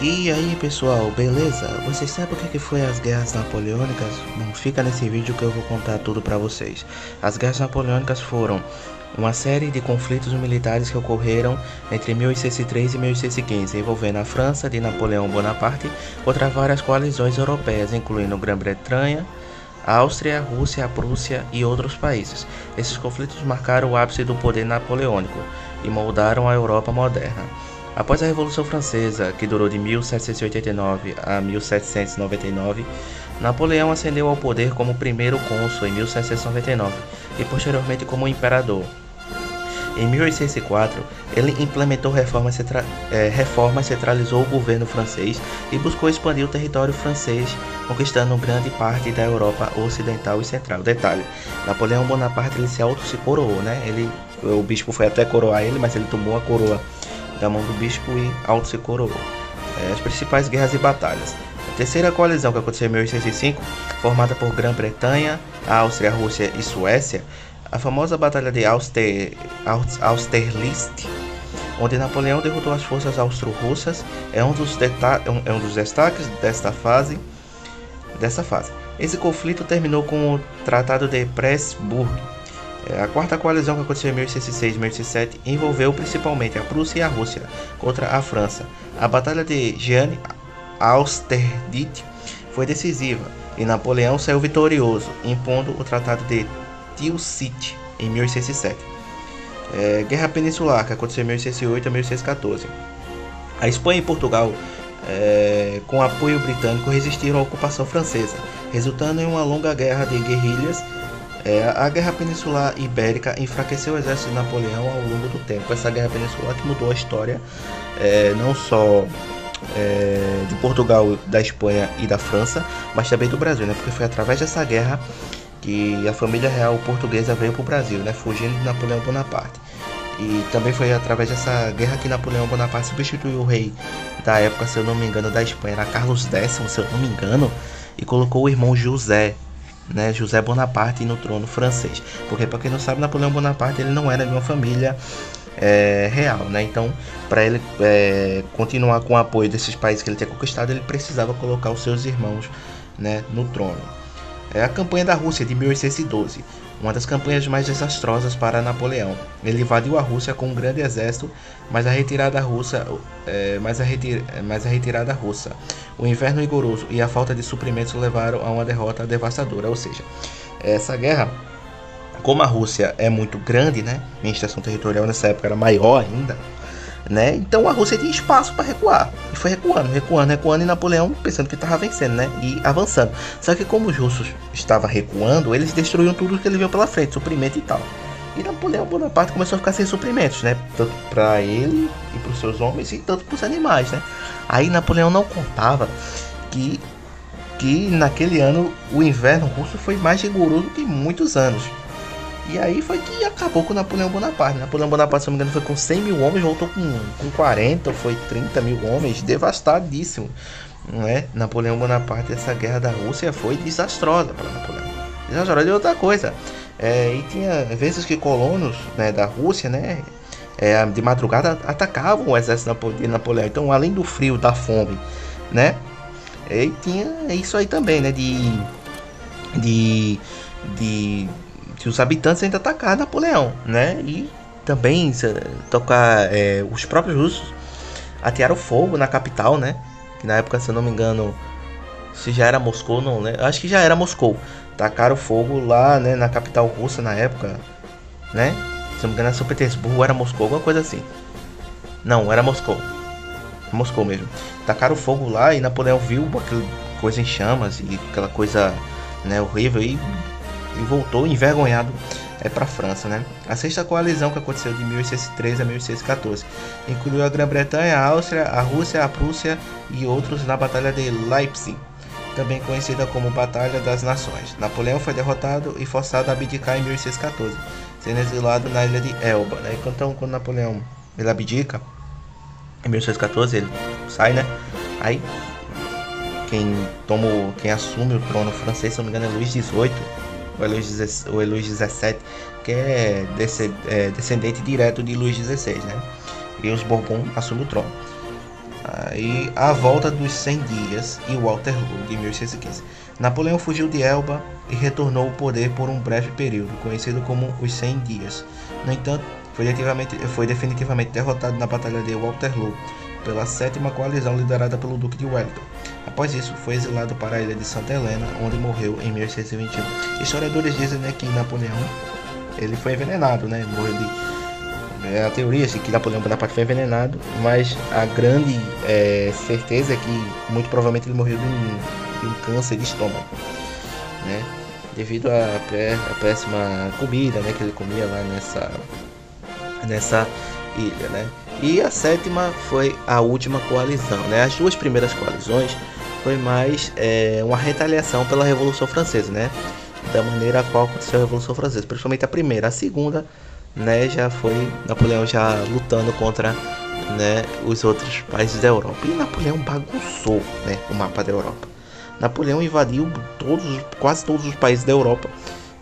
E aí pessoal, beleza? Vocês sabem o que foi as Guerras Napoleônicas? Bom, fica nesse vídeo que eu vou contar tudo pra vocês. As Guerras Napoleônicas foram uma série de conflitos militares que ocorreram entre 1803 e 1815, envolvendo a França de Napoleão Bonaparte contra várias coalizões europeias, incluindo Grã-Bretanha, Áustria, Rússia, Prússia e outros países. Esses conflitos marcaram o ápice do poder napoleônico e moldaram a Europa moderna. Após a Revolução Francesa, que durou de 1789 a 1799, Napoleão ascendeu ao poder como primeiro cônsul em 1799 e posteriormente como imperador. Em 1804, ele implementou reformas, centralizou o governo francês e buscou expandir o território francês, conquistando grande parte da Europa ocidental e central. Detalhe, Napoleão Bonaparte ele se coroou, né? O bispo foi até coroar ele, mas ele tomou a coroa da mão do bispo e auto se coroou. As principais guerras e batalhas. A terceira coalizão, que aconteceu em 1805, formada por Grã-Bretanha, Áustria, Rússia e Suécia, a famosa Batalha de Austerlitz, onde Napoleão derrotou as forças austro-russas, é um dos destaques dessa fase. Esse conflito terminou com o Tratado de Pressburg. A quarta coalizão, que aconteceu em 1806 e 1807, envolveu principalmente a Prússia e a Rússia contra a França. A Batalha de Jeanne Austerlitz foi decisiva e Napoleão saiu vitorioso, impondo o Tratado de Tilsit em 1807. Guerra Peninsular, que aconteceu em 1808 a 1814. A Espanha e Portugal, com apoio britânico, resistiram à ocupação francesa, resultando em uma longa guerra de guerrilhas. A Guerra Peninsular Ibérica enfraqueceu o exército de Napoleão ao longo do tempo. Essa Guerra Peninsular que mudou a história não só de Portugal, da Espanha e da França, mas também do Brasil, né? Porque foi através dessa guerra que a família real portuguesa veio para o Brasil, né? Fugindo de Napoleão Bonaparte. E também foi através dessa guerra que Napoleão Bonaparte substituiu o rei da época, se eu não me engano, da Espanha, era Carlos X, se eu não me engano, e colocou o irmão José, né, José Bonaparte no trono francês. Porque, para quem não sabe, Napoleão Bonaparte ele não era de uma família real, né? Então, para ele continuar com o apoio desses países que ele tinha conquistado, ele precisava colocar os seus irmãos, né, no trono. A campanha da Rússia de 1812, uma das campanhas mais desastrosas para Napoleão. Ele invadiu a Rússia com um grande exército, mas a retirada russa, o inverno rigoroso e a falta de suprimentos levaram a uma derrota devastadora. Ou seja, essa guerra, como a Rússia é muito grande, né? Minha extensão territorial nessa época era maior ainda, né? Então a Rússia tinha espaço para recuar e foi recuando, e Napoleão pensando que estava vencendo, né? E avançando. Só que como os russos estavam recuando, eles destruíram tudo que ele viu pela frente, suprimento e tal. E Napoleão Bonaparte começou a ficar sem suprimentos, né? Tanto para ele e para os seus homens e tanto para os animais, né? Aí Napoleão não contava que naquele ano o inverno russo foi mais rigoroso que muitos anos. E aí foi que acabou com Napoleão Bonaparte. Napoleão Bonaparte, se não me engano, foi com 100 mil homens, voltou com 40, ou foi 30 mil homens, devastadíssimo. Não é? Napoleão Bonaparte, essa guerra da Rússia foi desastrosa para Napoleão. Desastrosa. E outra coisa, e tinha vezes que colonos, né, da Rússia, né, de madrugada atacavam o exército de Napoleão. Então, além do frio, da fome, né, e tinha isso aí também, né, de os habitantes ainda atacaram Napoleão, né? E também os próprios russos atearam fogo na capital, né? Que na época, se eu não me engano, se já era Moscou, não, né? Acho que já era Moscou. Tacaram fogo lá, né? Na capital russa na época, né? Se não me engano, era São Petersburgo, era Moscou, alguma coisa assim. Não, era Moscou. Moscou mesmo. Tacaram fogo lá e Napoleão viu aquela coisa em chamas e aquela coisa, né, horrível e voltou envergonhado para a França, né? A sexta coalizão, que aconteceu de 1813 a 1814, incluiu a Grã-Bretanha, a Áustria, a Rússia, a Prússia e outros na Batalha de Leipzig, também conhecida como Batalha das Nações. Napoleão foi derrotado e forçado a abdicar em 1814, sendo exilado na ilha de Elba, né? Então, quando Napoleão ele abdica em 1814, ele sai, né? Aí quem assume o trono francês, se não me engano, é Luís XVIII. O Luís XVII, que é descendente direto de Luís XVI, né? E os Bourbon assumem o trono. Aí a volta dos 100 dias e Waterloo de 1815. Napoleão fugiu de Elba e retornou ao poder por um breve período, conhecido como os 100 dias. No entanto, foi definitivamente derrotado na Batalha de Waterloo pela 7ª coalizão liderada pelo Duque de Wellington. Após isso, foi exilado para a ilha de Santa Helena, onde morreu em 1821. Historiadores dizem, né, que Napoleão ele foi envenenado, né? Morreu de a teoria de que Napoleão Bonaparte foi envenenado, mas a grande certeza é que muito provavelmente ele morreu de um câncer de estômago, né? Devido à péssima comida, né, que ele comia lá nessa ilha, né? E a 7ª foi a última coalizão, né? As duas primeiras coalizões foi mais uma retaliação pela Revolução Francesa, né? Da maneira a qual aconteceu a Revolução Francesa, principalmente a primeira. A segunda, né, já foi Napoleão já lutando contra, né, os outros países da Europa. E Napoleão bagunçou, né, o mapa da Europa. Napoleão invadiu quase todos os países da Europa.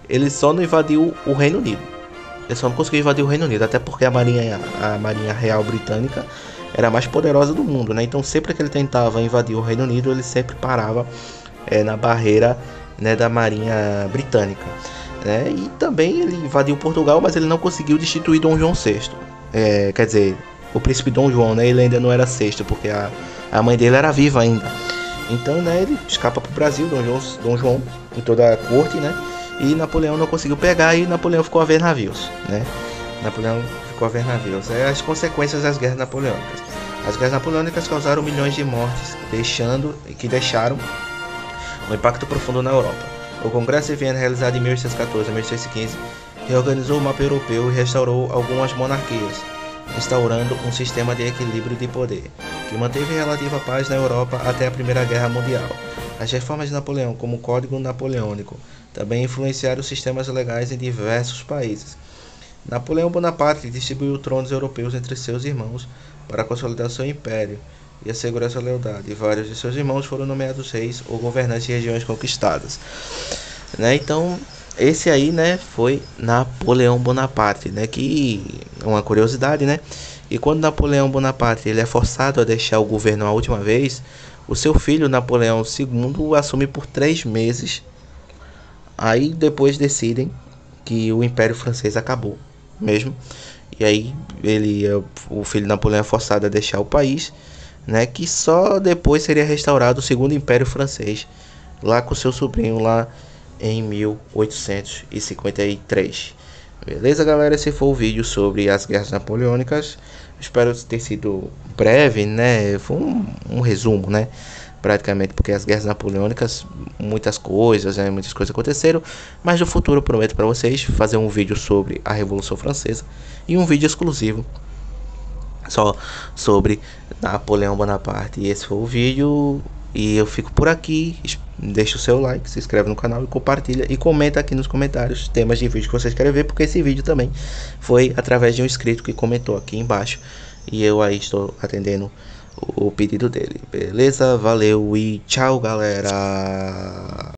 Ele só não invadiu o Reino Unido. Ele só não conseguiu invadir o Reino Unido, até porque a Marinha Real Britânica era a mais poderosa do mundo, né? Então sempre que ele tentava invadir o Reino Unido, ele sempre parava na barreira, né, da Marinha Britânica. E também ele invadiu Portugal, mas ele não conseguiu destituir Dom João VI. Quer dizer, o príncipe Dom João, né, ele ainda não era sexto, porque a mãe dele era viva ainda. Então, né, ele escapa para o Brasil, Dom João, em toda a corte, né? E Napoleão não conseguiu pegar e Napoleão ficou a ver navios, né? Napoleão ficou a ver navios. As consequências das guerras napoleônicas. As guerras napoleônicas causaram milhões de mortes, deixaram um impacto profundo na Europa. O Congresso de Viena, realizado em 1814 a 1815, reorganizou o mapa europeu e restaurou algumas monarquias, instaurando um sistema de equilíbrio de poder, que manteve relativa paz na Europa até a Primeira Guerra Mundial. As reformas de Napoleão, como o Código Napoleônico, também influenciaram os sistemas legais em diversos países. Napoleão Bonaparte distribuiu tronos europeus entre seus irmãos para consolidar seu império e assegurar sua lealdade. Vários de seus irmãos foram nomeados reis ou governantes de regiões conquistadas. Então, esse aí, né, foi Napoleão Bonaparte, né, que é uma curiosidade, né? E quando Napoleão Bonaparte ele é forçado a deixar o governo a última vez, o seu filho Napoleão II assume por 3 meses. Aí depois decidem que o Império Francês acabou mesmo. E aí o filho Napoleão é forçado a deixar o país, né, que só depois seria restaurado o Segundo Império Francês, lá com seu sobrinho lá em 1853. Beleza, galera? Esse foi o vídeo sobre as guerras napoleônicas. Espero ter sido breve, né? Foi um resumo, né? Praticamente, porque as guerras napoleônicas, muitas coisas aconteceram. Mas no futuro eu prometo para vocês fazer um vídeo sobre a Revolução Francesa e um vídeo exclusivo só sobre Napoleão Bonaparte. E esse foi o vídeo. E eu fico por aqui. Deixa o seu like, se inscreve no canal e compartilha. E comenta aqui nos comentários temas de vídeo que vocês querem ver, porque esse vídeo também foi através de um inscrito que comentou aqui embaixo. E eu aí estou atendendo o pedido dele. Beleza? Valeu e tchau, galera!